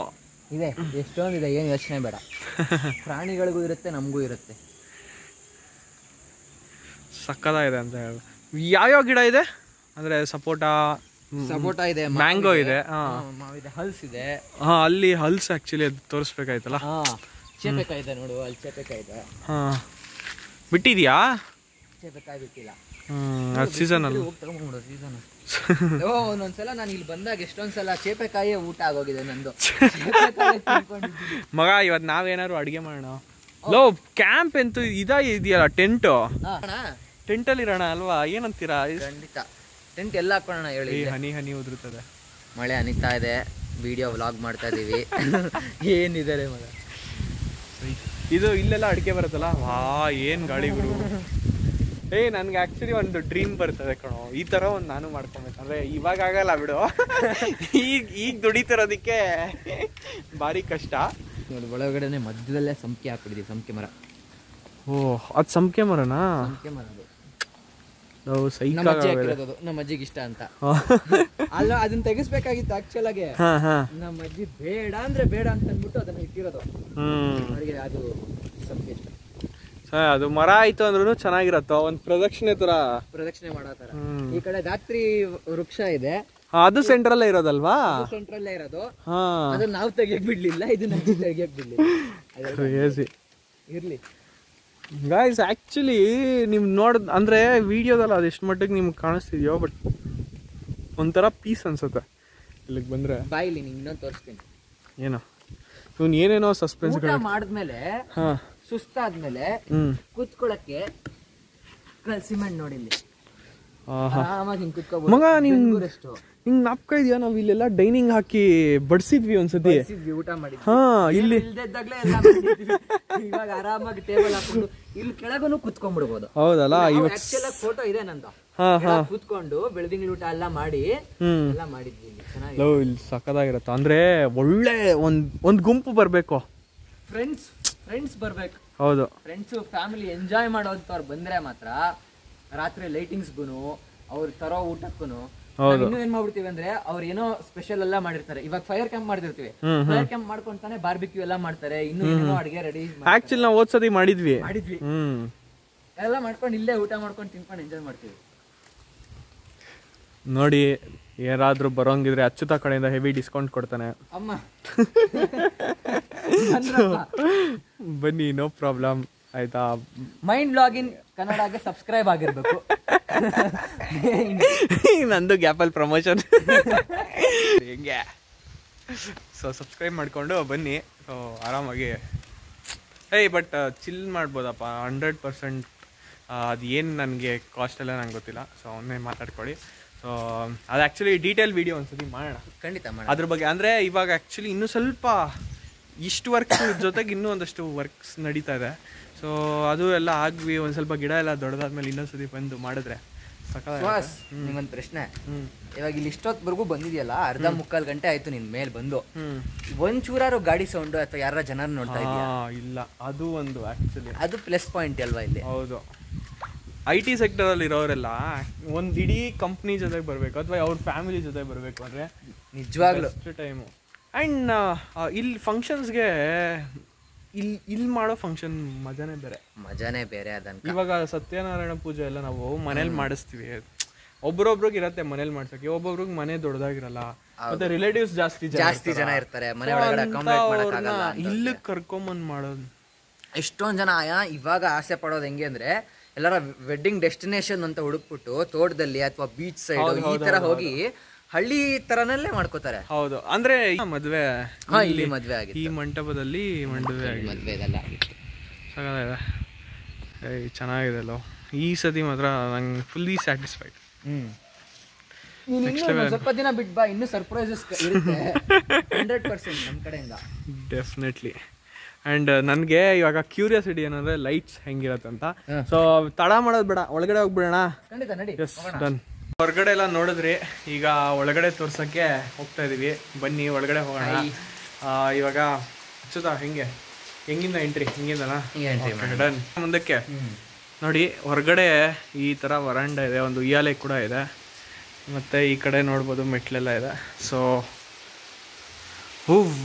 ಇದೆ, ಎಷ್ಟೊಂದಿದೆ, ಏನು ಯೋಚನೆ ಬೇಡ. ಪ್ರಾಣಿಗಳಿಗೂ ಇರುತ್ತೆ, ನಮಗೂ ಇರುತ್ತೆ. ಸಕ್ಕತ್ತಾಗಿದೆ ಅಂತ ಹೇಳಿ. ಯಾವ್ಯಾವ ಗಿಡ ಇದೆ ಅಂದರೆ? ಸಪೋಟ ಇದೆ, ಮ್ಯಾಂಗೋ ಇದೆ, ಹಲ್ಸ್ ಇದೆ. ಅಲ್ಲಿ ಹಲ್ಸ್ ಆ್ಯಕ್ಚುಲಿ ಅದು ತೋರಿಸ್ಬೇಕಾಯ್ತಲ್ಲ. ಚೇಪೆಕಾಯಿ ಇದೆ ನೋಡು, ಅಲ್ಲಿ ಚೇಪೆಕಾಯಿ ಇದೆ. ಬಿಟ್ಟಿದ್ಯಾ? ಚೇಪೆಕಾಯಿ ಬಿಟ್ಟಿಲ್ಲ. ಸೀಸನ್ ಅಲ್ಲ, ಸೀಸನ್. ಒಂದೊಂದ್ಸಲ ನಾನು ಇಲ್ಲಿ ಬಂದಾಗ ಎಷ್ಟೊಂದ್ಸಲ ಚೇಪೆಕಾಯಿ ಊಟ ಆಗೋಗಿದೆ ನಂದು. ಮಗ ಇವತ್ತು ನಾವೇನಾದ್ರು ಅಡುಗೆ ಮಾಡೋಣ. ಲೋ ಕ್ಯಾಂಪ್ ಎಂತೂ ಇದೆಯಲ್ಲ, ಟೆಂಟು. ಟೆಂಟಲ್ಲಿ ಇರೋಣ ಅಲ್ವಾ? ಏನಂತೀರಾ? ಖಂಡಿತ ಟೆಂಟ್ ಎಲ್ಲ ಹಾಕೋಣ. ಹೇಳಿ, ಹನಿ ಹನಿ ಉದುರುತ್ತದೆ, ಮಳೆ ಹನಿತಾ ಇದೆ, ವಿಡಿಯೋ ವ್ಲಾಗ್ ಮಾಡ್ತಾ ಇದೀವಿ. ಏನಿದೆ ಮಗ, ಇದು ಇಲ್ಲೆಲ್ಲ ಅಡಿಕೆ ಬರುತ್ತಲ್ಲ, ಏನು ಗಾಳಿ ಗುರು. ನನಗೆ ಆ್ಯಕ್ಚುಲಿ ಒಂದು ಡ್ರೀಮ್ ಬರ್ತದೆ ಕಣೋ, ಈ ಥರ ಒಂದು ನಾನು ಮಾಡ್ಕೊಬೇಕಂದ್ರೆ. ಇವಾಗ ಆಗಲ್ಲ ಬಿಡು, ಈಗ ದುಡಿತಿರೋದಕ್ಕೆ ಭಾರಿ ಕಷ್ಟ. ನೋಡಿ ಒಳಗಡೆನೆ ಮಧ್ಯದಲ್ಲೇ ಸಂಪಿಗೆ ಹಾಕ್ಬಿಟ್ಟಿದ್ದೀವಿ, ಸಂಪಿಗೆ ಮರ. ಓಹ್, ಅದು ಸಂಪಿಗೆ ಮರನಾ? ಸಂಪಿಗೆ ಮರ ಅದು. ನಮ್ಮ ಅಜ್ಜಿಗೆ ಇಷ್ಟ ಅಂತ ಅಲ್ಲ, ಅದನ್ನ ತೆಗಿಸ್ಬೇಕಾಗಿತ್ತು ಆಕ್ಚುಲ್ ಆಗಿ. ನಮ್ಮ ಅಜ್ಜಿ ಬೇಡ ಅಂದ್ರೆ ಬೇಡ ಅಂತ ಅಂದ್ಬಿಟ್ಟು ಅದನ್ನ ಇಟ್ಟಿರೋದು. ಅವರಿಗೆ ಅದು ಸಂಪಿಗೆ ಇಷ್ಟ. ಅದು ಮರ ಆಯ್ತು ಅಂದ್ರೂ ಚೆನ್ನಾಗಿರತ್ತ, ಒಂದು ಪ್ರದಕ್ಷಿಣೆ ಮಾಡಾತರ. ಈ ಕಡೆ ಗಾತ್ರಿ ವೃಕ್ಷ ಇದೆ, ಅದು ಸೆಂಟ್ರಲ್ಲೇ ಇರೋದಲ್ವಾ? ಸೆಂಟ್ರಲ್ಲೇ ಇರೋದು. ಅದನ್ನ ನಾವು ತೆಗಿಯಕ್ ಬಿಡ್ಲಿಲ್ಲ, ಇದನ್ನ ತೆಗಿಯಕ್ ಬಿಡ್ಲಿಲ್ಲ. ಇರ್ಲಿ ಗಾಯ್ಸ್, ಆ್ಯಕ್ಚುಲಿ ನೀವು ಅಂದರೆ ವಿಡಿಯೋದಲ್ಲ ಅದು ಎಷ್ಟು ಮಟ್ಟಿಗೆ ನಿಮ್ಗೆ ಕಾಣಿಸ್ತಿದ್ಯೋ, ಬಟ್ ಒಂಥರ ಪೀಸ್ ಅನ್ಸುತ್ತೆ ಇಲ್ಲಿಗೆ ಬಂದರೆ. ಬಾಯಿಲಿ ಇನ್ನೊಂದು ತೋರಿಸ್ತೀನಿ. ಏನೋ ಇವ್ನು ಏನೇನೋ ಸಸ್ಪೆನ್ಸ್ ಮಾಡಿದ್ಮೇಲೆ, ಸುಸ್ತಾದ್ಮೇಲೆ ಕೂತ್ಕೊಳ್ಳಕ್ಕೆ ಸಿಮೆಂಟ್ ನೋಡಿ ಇಲ್ಲಿ. ಆರಾಮಾಗಿ ಹಿಂಗ್ ಕುತ್ಕೋಬಹುದು. ಮಗ ನಿಂಗ್ ನಾಪ್ಕ ಇದೆಯಾ, ನಾವ್ ಇಲ್ಲೆಲ್ಲ ಡೈನಿಂಗ್ ಹಾಕಿ ಬಡ್ಸಿದ್ವಿ ಒಂದ್ಸತಿ, ಊಟ ಮಾಡಿದ್ವಿ. ಹಾ ಇಲ್ಲಿ ಇಲ್ದಿದ್ದಾಗ್ಲೇ ಎಲ್ಲ ಮಾಡಿದ್ವಿ. ಇವಾಗ ಆರಾಮಾಗಿ ಟೇಬಲ್ ಹಾಕೊಂಡು ಇಲ್ಲಿ ಕೆಳಗೂ ಕುತ್ಕೊಂಡ್ಬಿಡ್ಬೋದು. ಹೌದಲ್ಲ, ಆಕ್ಚುಲ್ ಫೋಟೋ ಇದೆ ನಂದು. ಕೂತ್ಕೊಂಡು ಬೆಳದಿಂಗ್ಳ ಊಟ ಎಲ್ಲ ಮಾಡಿ ಎಲ್ಲ ಮಾಡಿದ್ವಿ. ಇಲ್ಲಿ ಸಕ್ಕದಾಗಿರತ್ತ. ಅಂದ್ರೆ ಒಳ್ಳೆ ಒಂದ್ ಗುಂಪು ಬರ್ಬೇಕು, ಫ್ರೆಂಡ್ಸ್ ಬರ್ಬೇಕು. ಹೌದು, ಫ್ರೆಂಡ್ಸ್ ಫ್ಯಾಮಿಲಿ ಎಂಜಾಯ್ ಮಾಡೋಂಥವ್ರು ಬಂದ್ರೆ ಮಾತ್ರ ರಾತ್ರಿ ಲೈಟಿಂಗ್ಸ್ಗುನು ಅವ್ರು ತರೋ ಊಟಕ್ಕೂ ಇನ್ನೂ ಏನ್ ಮಾಡ್ಬಿಡ್ತೀವಿ ಅಂದ್ರೆ ಅವ್ರು ಏನೋ ಸ್ಪೆಷಲ್ ಎಲ್ಲ ಮಾಡಿರ್ತಾರೆ. ಇವಾಗ ಫೈರ್ ಕ್ಯಾಂಪ್ ಮಾಡಿರ್ತೀವಿ, ಫೈರ್ ಕ್ಯಾಂಪ್ ಮಾಡ್ಕೊಂತಾನೆ ಬಾರ್ಬಿಕ್ಯೂ ಎಲ್ಲ ಮಾಡ್ತಾರೆ, ಇನ್ನು ಏನೋ ಅಡಿಗೆ ರೆಡಿ ಆಕ್ಚುಲಿ ನಾವು ಓದ್ಸತಿ ಮಾಡಿದ್ವಿ ಎಲ್ಲ ಮಾಡ್ಕೊಂಡು ಇಲ್ಲೇ ಊಟ ಮಾಡ್ಕೊಂಡು ತಿನ್ಕೊಂಡು ಎಂಜಾಯ್ ಮಾಡ್ತೀವಿ. ನೋಡಿ, ಯಾರಾದ್ರೂ ಬರೋಂಗಿದ್ರೆ ಅಚ್ಚುತ ಕಡೆಯಿಂದ ಹೆವಿ ಡಿಸ್ಕೌಂಟ್ ಕೊಡ್ತಾನೆ. ಅಮ್ಮ ಬನ್ನಿ, ನೋ ಪ್ರಾಬ್ಲಮ್ ಆಯ್ತಾ. ಮೈಂಡ್ ಲಾಗಿನ್ ಕನ್ನಡಗೆ ಸಬ್ಸ್ಕ್ರೈಬ್ ಆಗಿರ್ಬೇಕು. ನಂದು ಗ್ಯಾಪಲ್ ಪ್ರಮೋಷನ್ ಹೆಂಗೆ. ಸೊ ಸಬ್ಸ್ಕ್ರೈಬ್ ಮಾಡ್ಕೊಂಡು ಬನ್ನಿ. ಸೊ ಆರಾಮಾಗಿ ಬಟ್ ಚಿಲ್ ಮಾಡ್ಬೋದಪ್ಪ 100%. ಅದು ಏನು ನನಗೆ ಕಾಸ್ಟ್ ಎಲ್ಲ ನಂಗೆ ಗೊತ್ತಿಲ್ಲ. ಸೊ ಅವನ್ನೇ ಮಾತಾಡ್ಕೊಳ್ಳಿ. ಸೊ ಅದು ಆ್ಯಕ್ಚುಲಿ ಡೀಟೇಲ್ ವಿಡಿಯೋ ಒಂದ್ಸತಿ ಮಾಡೋಣ, ಖಂಡಿತ ಅದ್ರ ಬಗ್ಗೆ. ಅಂದರೆ ಇವಾಗ ಆ್ಯಕ್ಚುಲಿ ಇನ್ನೂ ಸ್ವಲ್ಪ ಇಷ್ಟು ವರ್ಕ್ಸ್ ಜೊತೆಗೆ ಇನ್ನೂ ಒಂದಷ್ಟು ವರ್ಕ್ಸ್ ನಡೀತಾ ಇದೆ. ಸೊ ಅದು ಎಲ್ಲ ಆಗ್ವಿ, ಒಂದು ಸ್ವಲ್ಪ ಗಿಡ ಎಲ್ಲ ದೊಡ್ಡದಾದ್ಮೇಲೆ ಇನ್ನೊಂದ್ಸತಿ ಬಂದು ಮಾಡಿದ್ರೆ ಸುಹಾಸ್, ನಿಮ್ಗೊಂದು ಪ್ರಶ್ನೆ. ಇವಾಗ ಇಲ್ಲಿ ಇಷ್ಟೊತ್ವರೆಗೂ ಬಂದಿದೆಯಲ್ಲ, ಅರ್ಧ ಮುಕ್ಕಾಲು ಗಂಟೆ ಆಯ್ತು ನಿನ್ ಮೇಲೆ ಬಂದು. ಒಂಚೂರಾರು ಗಾಡಿ ಸೌಂಡ್ ಅಥವಾ ಯಾರ ಜನರು ನೋಡ್ತಾ ಇದೆಯಾ? ಇಲ್ಲ, ಅದು ಒಂದು ಆ್ಯಕ್ಚುಲಿ ಅದು ಪ್ಲಸ್ ಪಾಯಿಂಟ್ ಅಲ್ವಾ ಇಲ್ಲಿ? ಹೌದು. IT ಸೆಕ್ಟರಲ್ಲಿ ಇರೋರೆಲ್ಲ ಒಂದು ಇಡೀ ಕಂಪ್ನಿ ಜೊತೆಗೆ ಬರಬೇಕು ಅಥವಾ ಅವ್ರ ಫ್ಯಾಮಿಲಿ ಜೊತೆ ಬರಬೇಕು ಅಂದರೆ ನಿಜವಾಗ್ಲೂ ಟೈಮು. ಆ್ಯಂಡ್ ಇಲ್ಲಿ ಫಂಕ್ಷನ್ಸ್ಗೆ ಇಲ್ಲಿ ಮಾಡೋ ಫಂಕ್ಷನ್ ಮಜಾನೇ ಬೇರೆ. ಅದನ್ನು ಇವಾಗ ಸತ್ಯನಾರಾಯಣ ಪೂಜೆ ಎಲ್ಲ ನಾವು ಮನೇಲಿ ಮಾಡಿಸ್ತೀವಿ. ಒಬ್ರೊಬ್ರಿಗೆ ಇರತ್ತೆ ಮನೇಲಿ ಮಾಡ್ಸಕ್ಕೆ, ಒಬ್ಬೊಬ್ರಿಗೆ ಮನೆ ದೊಡ್ಡದಾಗಿರಲ್ಲ, ಮತ್ತೆ ರಿಲೇಟಿವ್ಸ್ ಜಾಸ್ತಿ ಜನ ಇರ್ತಾರೆ ಮನೆ ಒಳಗಡೆ. ಇಲ್ಲಿ ಕರ್ಕೊಂಬಂದ್ ಮಾಡೋದು ಎಷ್ಟೊಂದ್ ಜನ ಇವಾಗ ಆಸೆ ಪಡೋದು ಹೆಂಗೆ ಅಂದ್ರೆ, ಎಲ್ಲರ ವೆಡ್ಡಿಂಗ್ ಡೆಸ್ಟಿನೇಷನ್ ಅಂತ ಹುಡುಕ್ಬಿಟ್ಟು ತೋಟದಲ್ಲಿ ಅಥವಾ ಬೀಚ್ ಸೈಡ್ ಈ ತರ ಹೋಗಿ ಹಳ್ಳಿ ತರನಲ್ಲೇ ಮಾಡ್ಕೋತಾರೆ. ಹೌದು, ಅಂದ್ರೆ ಮದ್ವೆ ಇಲ್ಲಿ ಮದ್ವೆ ಆಗಿತ್ತು, ಈ ಮಂಟಪದಲ್ಲಿ ಮದ್ವೆ ಆಗಿತ್ತು. ಚೆನ್ನಾಗಿದೆ ಅಲ್ಲ ಈ ಸತಿ ಮಾತ್ರ ನಂಗೆ ಫುಲ್ಲಿ ಸ್ಯಾಟಿಸ್ಫೈಡ್. ಸ್ವಲ್ಪ ದಿನ ಬಿಟ್ಟು ಬಾ, ಇನ್ನೂ ಸರ್ಪ್ರೈಸಸ್ ಇರುತ್ತೆ 100% ನಮ್ಮ ಕಡೆಯಿಂದ ಡೆಫಿನೆಟ್ಲಿ. ಆ್ಯಂಡ್ ನನಗೆ ಇವಾಗ ಕ್ಯೂರಿಯಾಸಿಟಿ ಏನಂದ್ರೆ ಲೈಟ್ಸ್ ಹೆಂಗಿರತ್ತೆ ಅಂತ. ಸೊ ತಡ ಮಾಡೋದು ಬೇಡ, ಒಳಗಡೆ ಹೋಗ್ಬಿಡೋಣ. ಖಂಡಿತ ನಡಿ. ಡನ್. ಹೊರಗಡೆ ಎಲ್ಲ ನೋಡಿದ್ರಿ, ಈಗ ಒಳಗಡೆ ತೋರ್ಸಕ್ಕೆ ಹೋಗ್ತಾ ಇದೀವಿ. ಬನ್ನಿ ಒಳಗಡೆ ಹೋಗೋಣ. ಇವಾಗ ಅಚ್ಚುತಾ ಹೆಂಗಿಂದ ಎಂಟ್ರಿ? ಹಿಂಗಿಂದನಾ? ಡನ್. ಮುಂದಕ್ಕೆ ನೋಡಿ, ಹೊರಗಡೆ ಈ ಥರ ವರಾಂಡ ಇದೆ, ಒಂದು ಉಯ್ಯಾಲೆ ಕೂಡ ಇದೆ, ಮತ್ತು ಈ ಕಡೆ ನೋಡ್ಬೋದು ಮೆಟ್ಲೆಲ್ಲ ಇದೆ. ಸೊ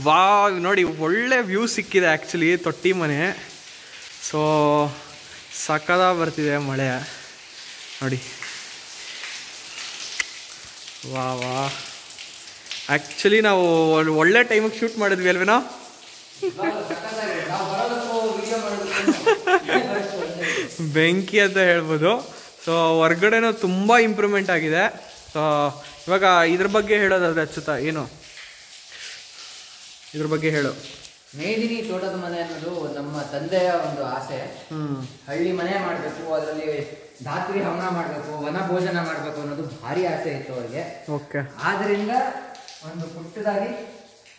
ವಾ, ನೋಡಿ ಒಳ್ಳೆ ವ್ಯೂ ಸಿಕ್ಕಿದೆ ಆ್ಯಕ್ಚುಲಿ ತೊಟ್ಟಿ ಮನೆ. ಸೊ ಸಕ್ಕದ ಬರ್ತಿದೆ ಮಳೆ ನೋಡಿ. ವಾ ಆ್ಯಕ್ಚುಲಿ ನಾವು ಒಳ್ಳೆ ಟೈಮಿಗೆ ಶೂಟ್ ಮಾಡಿದ್ವಿ ಅಲ್ವೇನೋ? ಬೆಂಕಿ ಅಂತ ಹೇಳ್ಬೋದು. ಸೊ ಹೊರ್ಗಡೆನೂ ತುಂಬ ಇಂಪ್ರೂವ್ಮೆಂಟ್ ಆಗಿದೆ. ಸೊ ಇವಾಗ ಇದ್ರ ಬಗ್ಗೆ ಹೇಳೋದಾದ್ರೆ ಅಚ್ಚುತಾ, ಏನು ಇದ್ರ ಬಗ್ಗೆ ಹೇಳು. ಮೇದಿನಿ ತೋಟದ ಮನೆ ಅನ್ನೋದು ನಮ್ಮ ತಂದೆಯ ಒಂದು ಆಸೆ. ಹಳ್ಳಿ ಮನೆ ಮಾಡಬೇಕು, ಅದರಲ್ಲಿ ಧಾತ್ರಿ ಹವನ ಮಾಡಬೇಕು, ವನ ಭೋಜನ ಮಾಡಬೇಕು ಅನ್ನೋದು ಭಾರಿ ಆಸೆ ಇತ್ತು ಅವ್ರಿಗೆ. ಓಕೆ. ಆದ್ರಿಂದ ಒಂದು ಪುಟ್ಟದಾಗಿ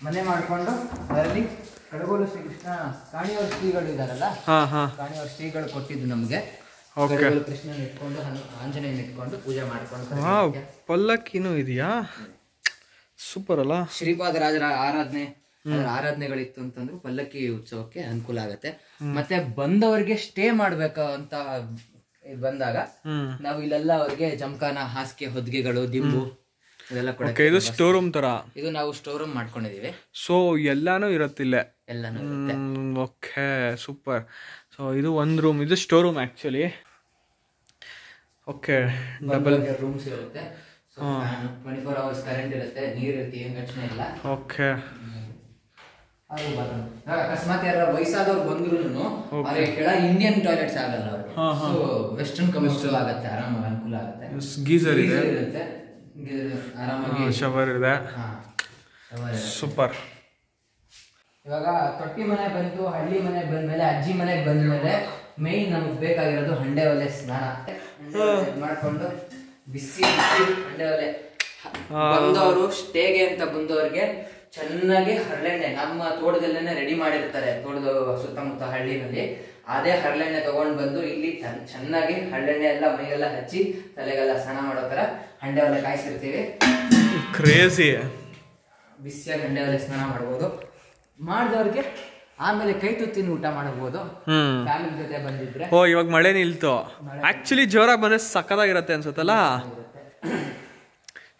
ಮನೆ ಮಾಡಿಕೊಂಡು ಅದರಲ್ಲಿ ಕಡಗೋಲು ಶ್ರೀಕೃಷ್ಣ ಕಾಣಿಯವ್ರ ಶ್ರೀಗಳು ಇದಾರಲ್ಲ, ಕಾಣಿಯವ್ರ ಶ್ರೀಗಳು ಕೊಟ್ಟಿದ್ದು ನಮ್ಗೆ. ಕೃಷ್ಣನ ಇಟ್ಕೊಂಡು ಆಂಜನೇಯನ ಇಟ್ಕೊಂಡು ಪೂಜೆ ಮಾಡ್ಕೊಂಡು. ಪಲ್ಲಕ್ಕಿನೂ ಇದೆಯಾ? ಸೂಪರ್ ಅಲ್ಲ. ಶ್ರೀಪಾದ ರಾಜರ ಆರಾಧನೆಗಳಿತ್ತು ಅಂತಂದ್ರೆ ಪಲ್ಲಕ್ಕಿ ಉತ್ಸವಕ್ಕೆ ಅನುಕೂಲ ಆಗತ್ತೆ. ಮತ್ತೆ ಬಂದವರಿಗೆ ಸ್ಟೇ ಮಾಡ್ಬೇಕು ಅಂತ ಬಂದಾಗ ನಾವು ಇಲ್ಲೆಲ್ಲ ಅವ್ರಿಗೆ ಜಮಖಾನ, ಹಾಸಿಗೆ, ಹೊದಿಗೆಗಳು, ದಿಂಬು ಇದೆಲ್ಲ ಕೊಡಕ್ಕೆ. ಇದು ಸ್ಟೋರ್ ರೂಮ್ ತರ. ಇದು ನಾವು ಸ್ಟೋರ್ ರೂಮ್ ಮಾಡ್ಕೊಂಡಿದೀವಿ. ಸೊ ಎಲ್ಲಾನು ಇರತ್ತಿಲ್ಲ. ಎಲ್ಲಾನು. Okay, super. ಸೊ ಇದು ಒಂದು ರೂಮ್, ಇದು store room actually. Okay, double rooms ಇರುತ್ತೆ. 24 hours ಕರೆಂಟ್ ಇರುತ್ತೆ, ನೀರು ಇರುತ್ತೆ, ಏನು ಯೋಚನೆ ಇಲ್ಲ. ಓಕೆ. ಅಕಸ್ಮಾತ್ ಯಾರ ವಯಸ್ಸಾದವ್ರು ಬಂದ್ರು ಕೆಳ ಇಂಡಿಯನ್ ಟಾಯ್ಲೆಟ್ಸ್ ಆಗಲ್ಲ ಅವ್ರಿಗೆ. ಸೊ ವೆಸ್ಟರ್ನ್ ಕಮರ್ಷಿಯಲ್ ಆಗುತ್ತೆ, ಆರಾಮಾಗಿ ಅನುಕೂಲ ಆಗುತ್ತೆ. ಗೀಸರ್ ಇರುತ್ತೆ, ಆರಾಮಾಗಿ ಶವರ್ ಇದೆ. ಸೂಪರ್. ಇವಾಗ ತೊಟ್ಟಿ ಮನೆ ಬಂತು, ಹಳ್ಳಿ ಮನೆ ಬಂದ್ಮೇಲೆ, ಅಜ್ಜಿ ಮನೆಗೆ ಬಂದ್ಮೇಲೆ ಮೇನ್ ನಮಗ್ ಬೇಕಾಗಿರೋದು ಹಂಡೆ ಒಲೆ ಸ್ನಾನ ಮಾಡ್ಕೊಂಡು ಬಿಸಿ ಬಿಸಿ ಹಂಡೆ ಒಲೆ. ಬಂದವರು ಸ್ಟೇಗೆ ಅಂತ ಬಂದವ್ರಿಗೆ ಚೆನ್ನಾಗಿ ಹರಳೆಣ್ಣೆ ನಮ್ಮ ತೋಟದಲ್ಲೇನೆ ರೆಡಿ ಮಾಡಿರ್ತಾರೆ, ತೋಟದ ಸುತ್ತಮುತ್ತ ಹಳ್ಳಿನಲ್ಲಿ. ಅದೇ ಹರಳೆಣ್ಣೆ ತಗೊಂಡ್ ಬಂದು ಇಲ್ಲಿ ಚೆನ್ನಾಗಿ ಹರಳೆಣ್ಣೆ ಎಲ್ಲ ಮೈಗೆಲ್ಲ ಹಚ್ಚಿ ತಲೆಗೆಲ್ಲ ಸ್ನಾನ ಮಾಡೋ ತರ ಹಂಡೆ ಒಲೆ ಕಾಯಿಸಿರ್ತೀವಿ. ಕ್ರೇಜಿ ಬಿಸಿಯಾಗಿ ಹಂಡೆ ಒಲೆ ಸ್ನಾನ ಮಾಡ್ಬೋದು. ಮಾಡಿದವ್ರಿಗೆ ಆಮೇಲೆ ಕೈ ತುತ್ತಿನ ಊಟ ಮಾಡಬಹುದು ಫ್ಯಾಮಿಲಿ ಜೊತೆ ಬಂದಿದ್ರೆ. ಓ ಇವಾಗ ಮಳೆ ನಿಲ್ತು. ಆಕ್ಚುಲಿ ಜೋರಾಗಿ ಬಂದ್ರೆ ಸಕ್ಕತ್ತಾಗಿರತ್ತೆ ಅನ್ಸುತ್ತಲ್ಲ.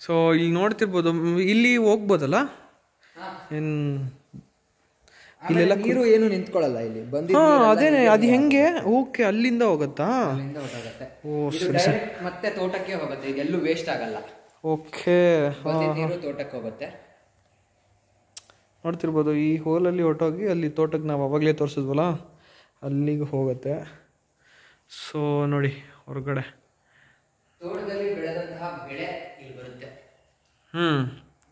ಸೊ ಇಲ್ಲಿ ನೋಡ್ತಿರ್ಬೋದು, ಇಲ್ಲಿ ಹೋಗ್ಬೋದಲ್ಲ ಇಲ್ಲೆಲ್ಲ ನೀರು ಏನು ನಿಂತ್ಕೊಳ್ಳಲ್ಲ ಇಲ್ಲಿ ಬಂದಿ. ಅದೇನೆ, ಅದು ಹೆಂಗೆ? ಓಕೆ, ಅಲ್ಲಿಂದ ಹೋಗುತ್ತಾ? ಮತ್ತೆ ತೋಟಕ್ಕೆ ಹೋಗುತ್ತೆ, ಇದೆಲ್ಲೂ ವೇಸ್ಟ್ ಆಗಲ್ಲ. ಓಕೆ, ನೀರು ತೋಟಕ್ಕೆ ಹೋಗುತ್ತೆ. ನೋಡ್ತಿರ್ಬೋದು ಈ ಹೋಲಲ್ಲಿ ಹೊಟ್ಟೋಗಿ ಅಲ್ಲಿ ತೋಟಕ್ಕೆ ನಾವು ಅವಾಗಲೇ ತೋರಿಸಿದ್ವಲ್ಲ ಅಲ್ಲಿಗೆ ಹೋಗುತ್ತೆ. ಸೊ ನೋಡಿ ಹೊರಗಡೆ ತೋಟದಲ್ಲಿ ಬೆಳೆದಂತಹ ಬೆಳೆ ಇಲ್ಲಿ ಬರುತ್ತೆ.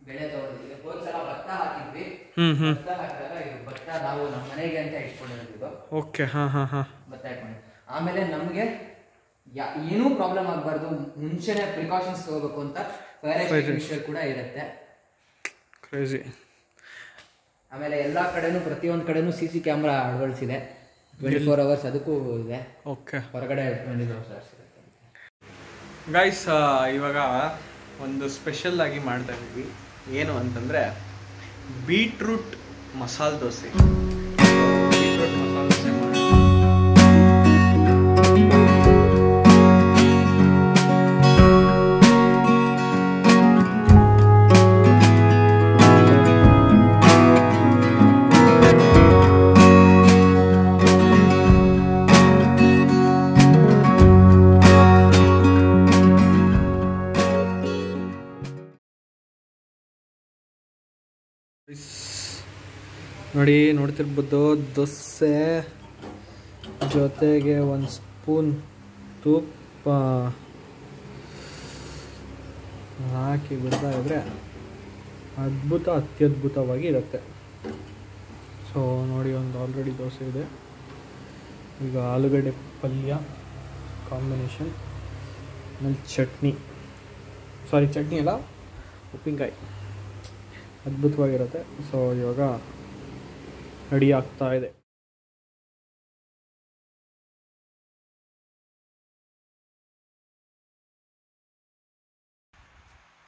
ಬೆಳೆ ತೋಟದಲ್ಲಿ ಹೋದ್ಸಲ ಭತ್ತ ಹಾಕಿದ್ವಿ. ಭತ್ತ ಹಾಕಿದಾಗ ಇದು ಭತ್ತ ನಾವು ನಮ್ಮ ಮನೆಗೆ ಅಂತ ಇಟ್ಕೊಂಡಿರೋದು. ಓಕೆ, ಭತ್ತ ಇಟ್ಕೊಂಡು ಆಮೇಲೆ ನಮ್ಗೆ ಏನೂ ಪ್ರಾಬ್ಲಮ್ ಆಗಬಾರ್ದು, ಮುಂಚೆನೆ ಪ್ರಿಕಾಷನ್ಸ್ ತಗೋಬೇಕು ಅಂತ ಫೈರ್ ಕೂಡ ಇರುತ್ತೆ. ಕ್ರೇಜಿ. ಆಮೇಲೆ ಎಲ್ಲಾ ಕಡೆನೂ ಪ್ರತಿಯೊಂದು ಕಡೆನೂ CC ಕ್ಯಾಮ್ರಾ ಅಳವಡಿಸಿದೆ. 24 hours ಅದಕ್ಕೂ ಇದೆ. ಓಕೆ, ಹೊರಗಡೆ 24 hours ಇರುತ್ತೆ. ಗೈಸ್, ಇವಾಗ ಒಂದು ಸ್ಪೆಷಲ್ ಆಗಿ ಮಾಡ್ತಾ ಇದ್ದೀವಿ. ಏನು ಅಂತಂದರೆ ಬೀಟ್ರೂಟ್ ಮಸಾಲೆ ದೋಸೆ. ಬೀಟ್ರೂಟ್ ಮಸಾಲೆ ದೋಸೆ ಮಾಡಿ ನೋಡಿ, ನೋಡ್ತಿರ್ಬೋದು ದೋಸೆ ಜೊತೆಗೆ 1 ಸ್ಪೂನ್ ತುಪ್ಪ ಹಾಕಿ ಬಿಡ್ತಾ ಇದ್ರೆ ಅತ್ಯದ್ಭುತವಾಗಿ ಇರುತ್ತೆ. ಸೊ ನೋಡಿ, ಒಂದು ಆಲ್ರೆಡಿ ದೋಸೆ ಇದೆ. ಈಗ ಆಲೂಗಡ್ಡೆ ಪಲ್ಯ ಕಾಂಬಿನೇಷನ್, ಆಮೇಲೆ ಚಟ್ನಿ ಅಲ್ಲ, ಉಪ್ಪಿನಕಾಯಿ ಅದ್ಭುತವಾಗಿರುತ್ತೆ. ಸೊ ಇವಾಗ ರೆಡಿ ಆಗ್ತಾ ಇದೆ.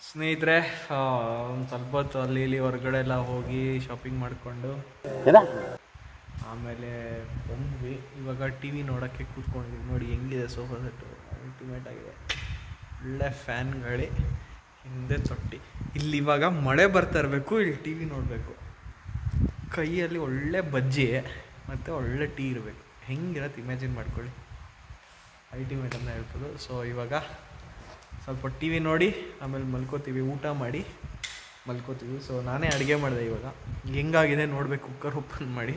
ಸ್ನೇಹಿತರೆ, ಒಂದು ಸ್ವಲ್ಪ ಹೊತ್ತು ಅಲ್ಲಿ ಇಲ್ಲಿ ಹೊರಗಡೆ ಎಲ್ಲ ಹೋಗಿ ಶಾಪಿಂಗ್ ಮಾಡಿಕೊಂಡು ಆಮೇಲೆ ಬಂದ್ವಿ. ಇವಾಗ TV ನೋಡೋಕ್ಕೆ ಕೂತ್ಕೊಂಡಿದ್ವಿ. ನೋಡಿ ಹೆಂಗಿದೆ ಸೋಫಾ ಸೆಟ್ಟು, ಅಲ್ಟಿಮೇಟ್ ಆಗಿದೆ. ಒಳ್ಳೆ ಫ್ಯಾನ್ಗಳೇ, ಹಿಂದೆ ತೊಟ್ಟಿ. ಇಲ್ಲಿ ಇವಾಗ ಮಳೆ ಬರ್ತಾ ಇರಬೇಕು, ಇಲ್ಲಿ TV ನೋಡಬೇಕು, ಕೈಯಲ್ಲಿ ಒಳ್ಳೆ ಬಜ್ಜಿ ಮತ್ತು ಒಳ್ಳೆ ಟೀ ಇರಬೇಕು. ಹೆಂಗಿರತ್ತೆ ಇಮ್ಯಾಜಿನ್ ಮಾಡ್ಕೊಳ್ಳಿ, ಅಲ್ಟಿಮೇಟ್ ಅಂತ ಹೇಳ್ಬೋದು. ಸೊ ಇವಾಗ ಸ್ವಲ್ಪ TV ನೋಡಿ ಆಮೇಲೆ ಮಲ್ಕೋತೀವಿ, ಊಟ ಮಾಡಿ ಮಲ್ಕೋತೀವಿ. ಸೊ ನಾನೇ ಅಡುಗೆ ಮಾಡಿದೆ. ಇವಾಗ ಹೆಂಗಾಗಿದೆ ನೋಡಬೇಕು, ಕುಕ್ಕರ್ ಓಪನ್ ಮಾಡಿ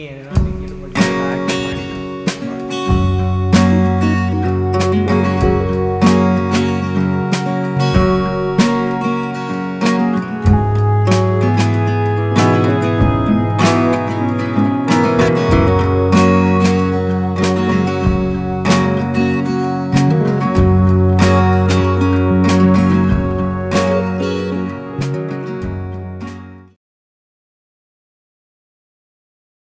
ಏನೇನೋ ಹಾಕಿ ಮಾಡಿ